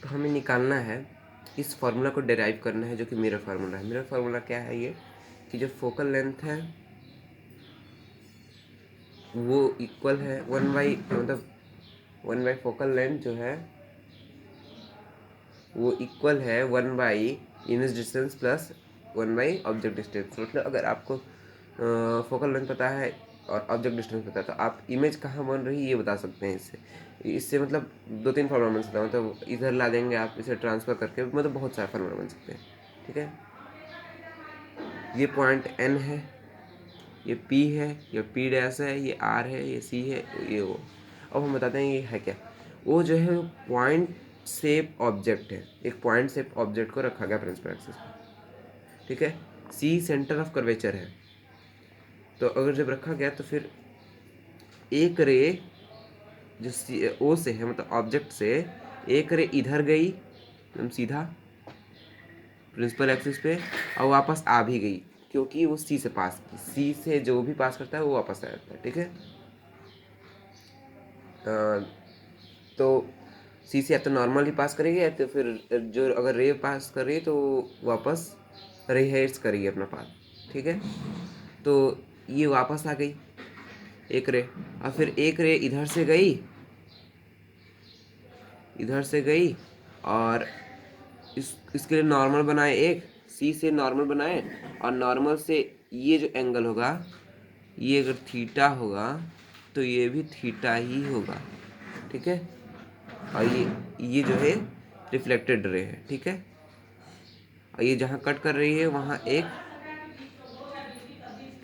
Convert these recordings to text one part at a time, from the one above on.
तो हमें निकालना है, इस फार्मूला को डेराइव करना है जो कि मिरर फार्मूला है। मिरर फार्मूला क्या है ये, कि जो फोकल लेंथ है वो इक्वल है 1/, मतलब 1/, फोकल लेंथ जो है वो इक्वल है 1/, image distance plus 1/, object distance. मतलब अगर आपको फोकल लेंथ पता है और ऑब्जेक्ट डिस्टेंस पता है तो आप इमेज कहाँ बन रही है ये बता सकते हैं इससे मतलब 2-3 फार्मूला बन सकता है। मतलब इधर ला देंगे आप इसे ट्रांसफ़र करके, मतलब बहुत सारे फार्मूला बन सकते हैं। ठीक है, ये पॉइंट N है, ये P है, ये P डैश है, ये R है, ये C है, ये O। अब हम बताते हैं ये है क्या। वो जो है पॉइंट शेप ऑब्जेक्ट है, एक पॉइंट शेप ऑब्जेक्ट को रखा गया प्रिंसिपल एक्सिस पर। ठीक है, C सेंटर ऑफ कर्वेचर है। तो अगर जब रखा गया तो फिर एक रे जो O से है, मतलब ऑब्जेक्ट से एक रे इधर गई एकदम सीधा प्रिंसिपल एक्सिस पे और वापस आ भी गई, क्योंकि वो सी से पास की। सी से जो भी पास करता है वो वापस आ जाता है। ठीक है, तो सी से या तो नॉर्मल ही पास करेगी या तो फिर जो अगर रे पास कर रही है तो वापस रिहेट्स करेगी अपना पाथ। ठीक है, तो ये वापस आ गई एक रे, और फिर एक रे इधर से गई और इसके लिए नॉर्मल बनाए, एक सी से नॉर्मल बनाए, और नॉर्मल से ये जो एंगल होगा ये अगर थीटा होगा तो ये भी थीटा ही होगा। ठीक है, और ये जो है रिफ्लेक्टेड रे है। ठीक है, और ये जहाँ कट कर रही है वहाँ एक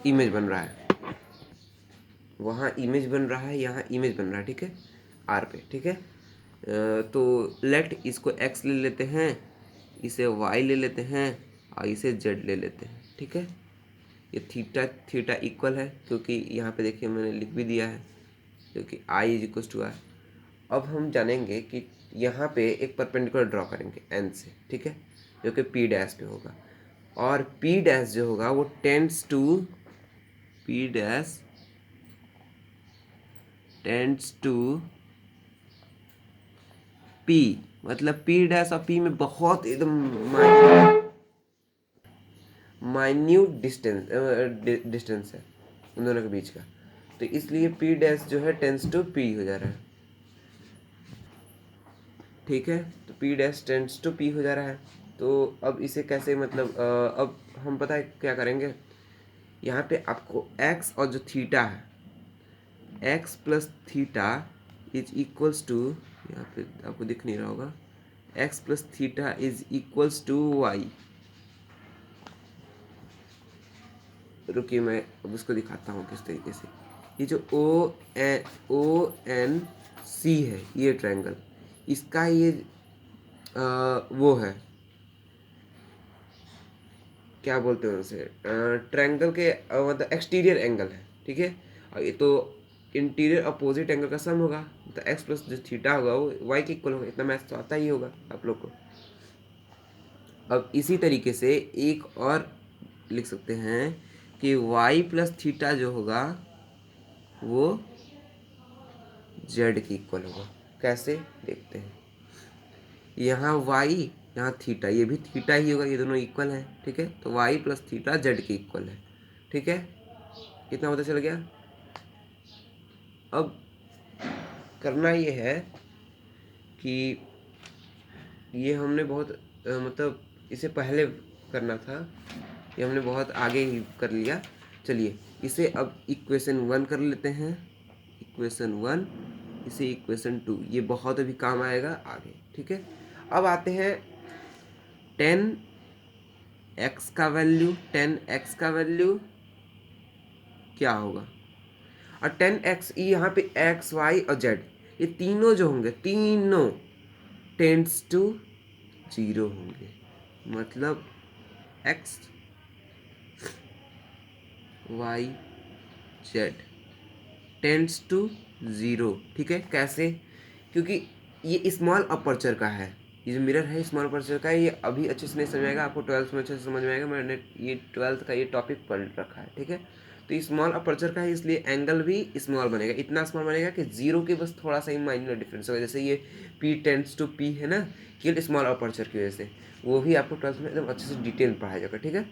इमेज बन रहा है, वहाँ इमेज बन रहा है, यहाँ इमेज बन रहा है। ठीक है, आर पे। ठीक है, तो लेट इसको एक्स ले लेते हैं, इसे वाई ले लेते हैं और इसे जेड ले लेते हैं। ठीक है, ये थीटा इक्वल है, क्योंकि यहाँ पे देखिए मैंने लिख भी दिया है, क्योंकि I is equal to are. अब हम जानेंगे कि यहाँ पे एक परपेंडिकुलर ड्रॉ करेंगे एन से। ठीक है, जो कि पी डैश पे होगा, और पी डैश जो होगा वो P dash tends to P, मतलब पी डैश और पी में बहुत एकदम माइन्यूट डिस्टेंस है उन दोनों के बीच का। तो इसलिए पी डैश जो है टेंस टू पी हो जा रहा है। ठीक है, तो P dash tends to P हो जा रहा है। तो अब इसे कैसे, मतलब अब हम पता है क्या करेंगे, यहाँ पे आपको x और जो थीटा है, x plus theta is equals to, यहाँ पे आपको दिख नहीं रहा होगा, x plus theta is equals to y। रुकिए मैं अब उसको दिखाता हूँ किस तरीके से। ये जो ओ एन सी है, ये ट्रायंगल, इसका ये वो है, क्या बोलते हैं उसे, ट्रायंगल के मतलब एक्सटीरियर एंगल है। ठीक है, और ये तो इंटीरियर अपोजिट एंगल का सम होगा, तो एक्स प्लस जो थीटा होगा वो वाई के इक्वल होगा। इतना मैथ तो आता ही होगा आप लोग को। अब इसी तरीके से एक और लिख सकते हैं कि वाई प्लस थीटा जो होगा वो जेड के इक्वल होगा। कैसे देखते हैं, यहाँ वाई यहाँ थीटा, ये भी थीटा ही होगा, ये दोनों इक्वल हैं। ठीक है, तो वाई प्लस थीटा जेड के इक्वल है। ठीक है, कितना पता चल गया। अब करना ये है कि ये हमने बहुत मतलब इसे पहले करना था, ये हमने बहुत आगे ही कर लिया। चलिए इसे अब इक्वेशन 1 कर लेते हैं, इक्वेशन 1, इसे इक्वेशन 2, ये बहुत अभी काम आएगा आगे। ठीक है, अब आते हैं 10x का वैल्यू, 10x का वैल्यू क्या होगा, और 10x यहाँ पे x y और z ये तीनों जो होंगे, तीनों टेंड्स टू 0 होंगे, मतलब x y z tends to 0। ठीक है, कैसे, क्योंकि ये स्मॉल अपर्चर का है, ये जो मिरर है स्मॉल अपर्चर का है। ये अभी अच्छे से नहीं समझ आएगा आपको, 12th में अच्छे से समझ में आएगा, मैंने ये 12th का ये टॉपिक पढ़ रखा है। ठीक है, तो स्मॉल अपर्चर का है, इसलिए एंगल भी स्मॉल बनेगा, इतना स्मॉल बनेगा कि जीरो के बस थोड़ा सा ही माइनर डिफरेंस होगा। जैसे ये P टेंड्स टू P है ना, केवल स्मॉल अपर्चर की वजह से। वो भी आपको 12th में एकदम अच्छे से डिटेल पढ़ाया जाएगा, ठीक है,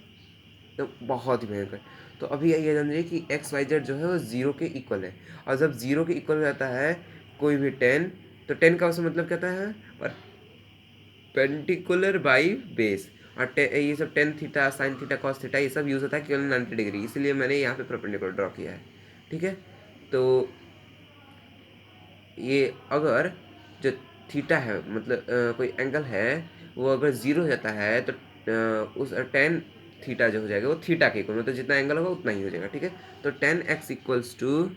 तो बहुत ही भयंकर। तो अभी ये जान लीजिए कि XYZ जो है वो जीरो के इक्वल है, और जब जीरो के इक्वल हो जाता है कोई भी 10, तो 10 का उसमें मतलब कहता है और पेंटिकुलर बाई बेस। और ये सब tan theta, sine theta, cos theta, ये सब यूज़ होता है केवल 90 डिग्री, इसलिए मैंने यहाँ पे परपेंडिकुलर ड्रॉ किया है, ठीक है। तो ये अगर जो थीटा है मतलब कोई एंगल है वो अगर ज़ीरो हो जाता है तो उस टेन थीटा जो हो जाएगा वो थीटा के इक्वल, मतलब जितना एंगल होगा उतना ही हो जाएगा, ठीक है। तो 10x इक्वल्स टू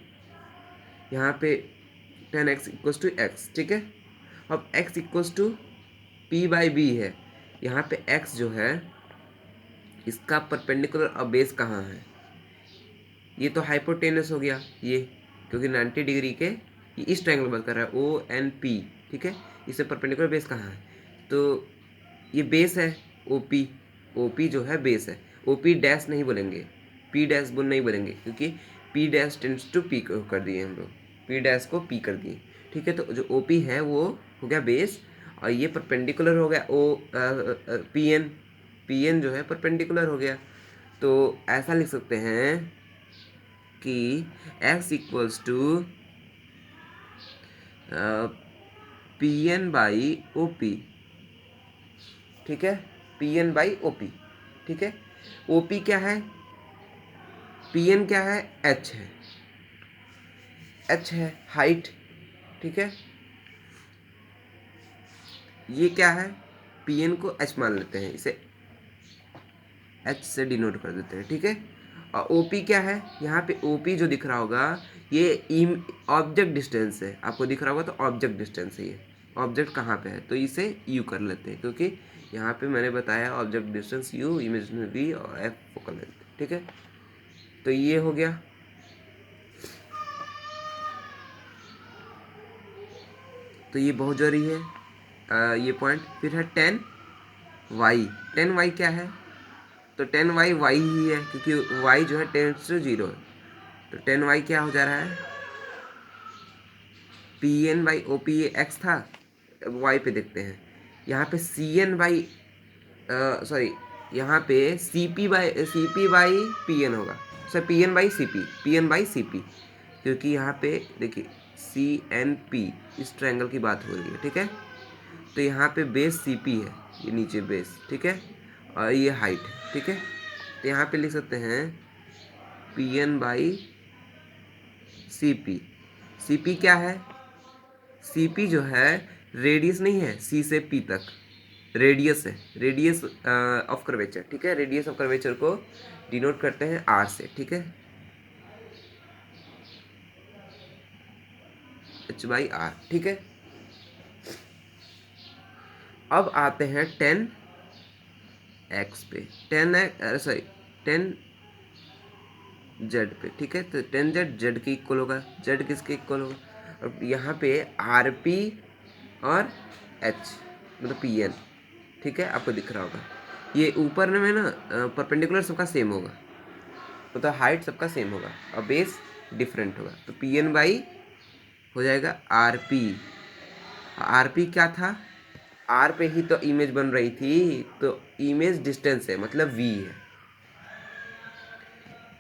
यहाँ पे 10x इक्वल्स टू x, ठीक है। अब x इक्वल्स टू P/B है, यहाँ पे x जो है इसका परपेंडिकुलर और बेस कहाँ है, ये तो हाइपोटेनस हो गया ये, क्योंकि 90 डिग्री के ये इस ट्रायंगल बात कर रहा है ONP, ठीक है। इससे परपेंडिकुलर बेस कहाँ है, तो ये बेस है OP, OP जो है बेस है। OP डैश नहीं बोलेंगे, P डैश बोल नहीं बोलेंगे, क्योंकि P dash tends to P कर दिए हम लोग, P डैश को P कर दिए, ठीक है। तो जो OP है वो हो गया बेस, और ये परपेंडिकुलर हो गया PN जो है परपेंडिकुलर हो गया। तो ऐसा लिख सकते हैं कि x इक्वल्स टू PN/OP, ठीक है, PN/OP, ठीक है। OP क्या है, PN क्या है, h है, h है हाइट, ठीक है। ये क्या है, PN को h मान लेते हैं, इसे h से डिनोट कर देते हैं, ठीक है। और OP क्या है, यहाँ पे OP जो दिख रहा होगा ये ऑब्जेक्ट डिस्टेंस है, आपको दिख रहा होगा तो ऑब्जेक्ट डिस्टेंस है, ये ऑब्जेक्ट कहाँ पे है, तो इसे U कर लेते हैं, क्योंकि यहाँ पे मैंने बताया object distance U, imaginary V और F फोकल लेंथ, ठीक है। तो ये हो गया। तो ये बहुत जरूरी है ये पॉइंट। फिर है 10y, 10y क्या है, तो 10y y ही है, क्योंकि y जो है टेंड्स टू 0 है, तो 10y क्या हो जा रहा है, PN/OP, ये x था, अब y पे देखते हैं, यहाँ पे CN/, सॉरी यहाँ पे CP/PN होगा, सर PN/CP, PN/CP, क्योंकि यहाँ पे देखिए CNP इस ट्रायंगल की बात हो रही है, ठीक है। तो यहाँ पे बेस CP है, ये नीचे बेस, ठीक है, और ये हाइट है, ठीक है। तो यहाँ पे लिख सकते हैं PN/CP। CP क्या है, CP जो है रेडियस नहीं है, C से P तक रेडियस है, रेडियस ऑफ कर्वेचर, ठीक है। रेडियस ऑफ कर्वेचर को डिनोट करते हैं R से, ठीक है, H/R, ठीक है। अब आते हैं 10x पे, 10x सॉरी 10z पे, ठीक है। तो 10z z के इक्वल होगा, z किसके इक्वल होगा, और यहाँ पे RP और H मतलब PN, ठीक है, आपको दिख रहा होगा। ये ऊपर में ना परपेंडिकुलर सबका सेम होगा, मतलब हाइट सबका सेम होगा और बेस डिफरेंट होगा, तो PN/ हो जाएगा RP। RP क्या था, R पे ही तो इमेज बन रही थी, तो इमेज डिस्टेंस है मतलब V है,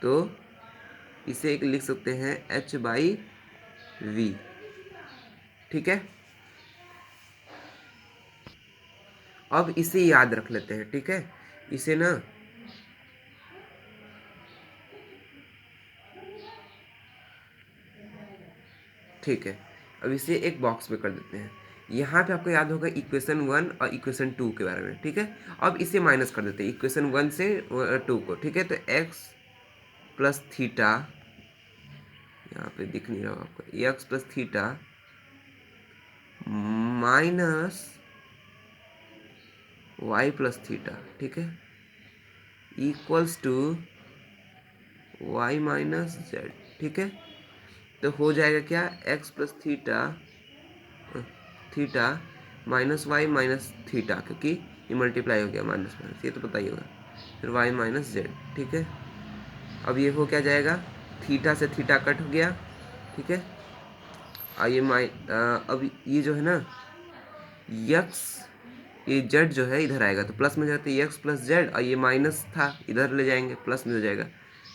तो इसे एक लिख सकते हैं H/V, ठीक है। अब इसे याद रख लेते हैं, ठीक है, इसे ना ठीक है, अब इसे एक बॉक्स में कर देते हैं। यहाँ पे आपको याद होगा इक्वेशन 1 और इक्वेशन 2 के बारे में, ठीक है। अब इसे माइनस कर देते हैं इक्वेशन 1 से 2 को, ठीक है। तो x प्लस थीटा, यहाँ पे दिख नहीं रहा आपको, x plus theta minus y plus theta, ठीक है, equals to y minus Z, ठीक है। तो हो जाएगा क्या, x plus theta theta minus Y minus theta, क्योंकि ये मल्टीप्लाई हो गया माइनस माइनस, ये तो पता ही होगा, फिर y माइनस जेड, ठीक है। अब ये हो क्या जाएगा, थीटा से थीटा कट हो गया, ठीक है। ये अब ये जो है ना यक्स, ये जेड जो है इधर आएगा तो प्लस में जाते यक्स प्लस जेड, और ये माइनस था इधर ले जाएंगे प्लस में हो जाएगा,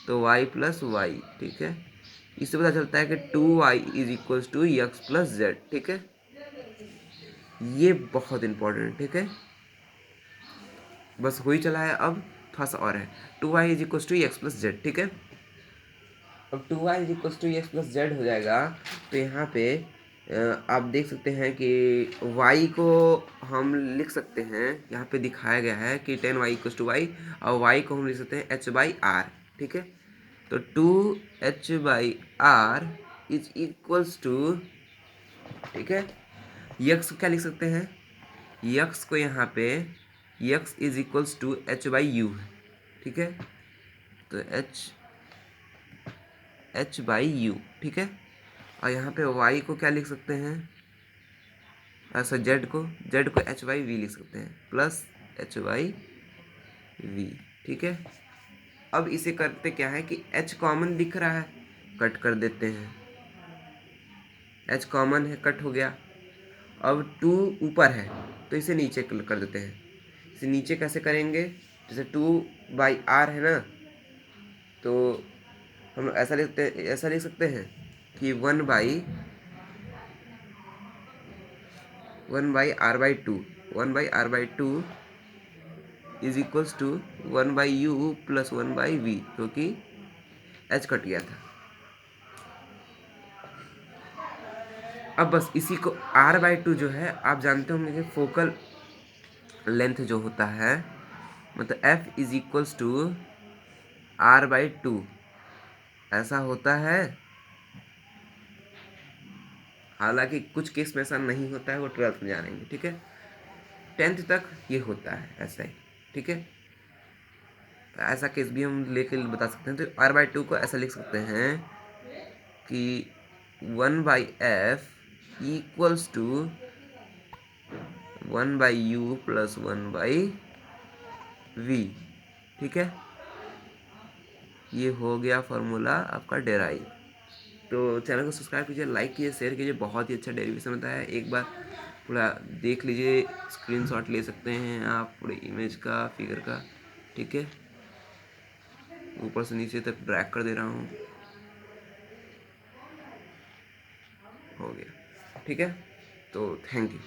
तो वाई प्लस वाई, ठीक है। इससे पता चलता है कि 2y is equals to X plus Z, ठीक है। ये बहुत इंपॉर्टेंट, ठीक है। बस हो ही चला है, अब थोड़ा सा और है, 2y is equals to X plus Z, ठीक है। अब 2y is equals to X plus Z हो जाएगा, तो यहाँ पे आप देख सकते हैं कि y को हम लिख सकते हैं, यहाँ पे दिखाया गया है कि 10y इक्वल्स टू वाई, और y को हम लिख सकते हैं h बाई आर, ठीक है। तो 2h by R is equals to, ठीक है, यक्स क्या लिख सकते हैं, यक्स को यहाँ पे X is equals to h by U, ठीक है। तो h बाई यू, ठीक है। और यहाँ पे y को क्या लिख सकते हैं, ऐसा z को h बाई वी लिख सकते हैं, प्लस h बाई वी, ठीक है। अब इसे करते क्या है कि h कॉमन दिख रहा है, कट कर देते हैं, h कॉमन है, कट हो गया। अब 2 ऊपर है तो इसे नीचे कर देते हैं, इसे नीचे कैसे करेंगे, जैसे 2/r है ना, तो हम ऐसा लिख सकते हैं कि 1/r/2, 1/r/2 is equals to 1/u plus 1/v, क्योंकि h कट गया था। अब बस इसी को r/2 जो है, आप जानते होंगे कि फोकल लेंथ जो होता है, मतलब f is equals to r/2, ऐसा होता है। हालांकि कुछ केस में ऐसा नहीं होता है, वो 12th में जानेंगे, ठीक है। 10th तक ये होता है ऐसा ही, ठीक है। तो ऐसा केस भी हम लेके बता सकते हैं। तो r/2 को ऐसा लिख सकते हैं कि 1/f equals to 1/u plus 1/v, ठीक है। ये हो गया फॉर्मूला आपका डेराइव। तो चैनल को सब्सक्राइब कीजिए, लाइक कीजिए, शेयर कीजिए, बहुत ही अच्छा डेरिवेशन होता है। एक बार पूरा देख लीजिए, स्क्रीनशॉट ले सकते हैं आप पूरे इमेज का, फिगर का, ठीक है। ऊपर से नीचे तक ड्रैग कर दे रहा हूँ, हो गया, ठीक है। तो थैंक यू।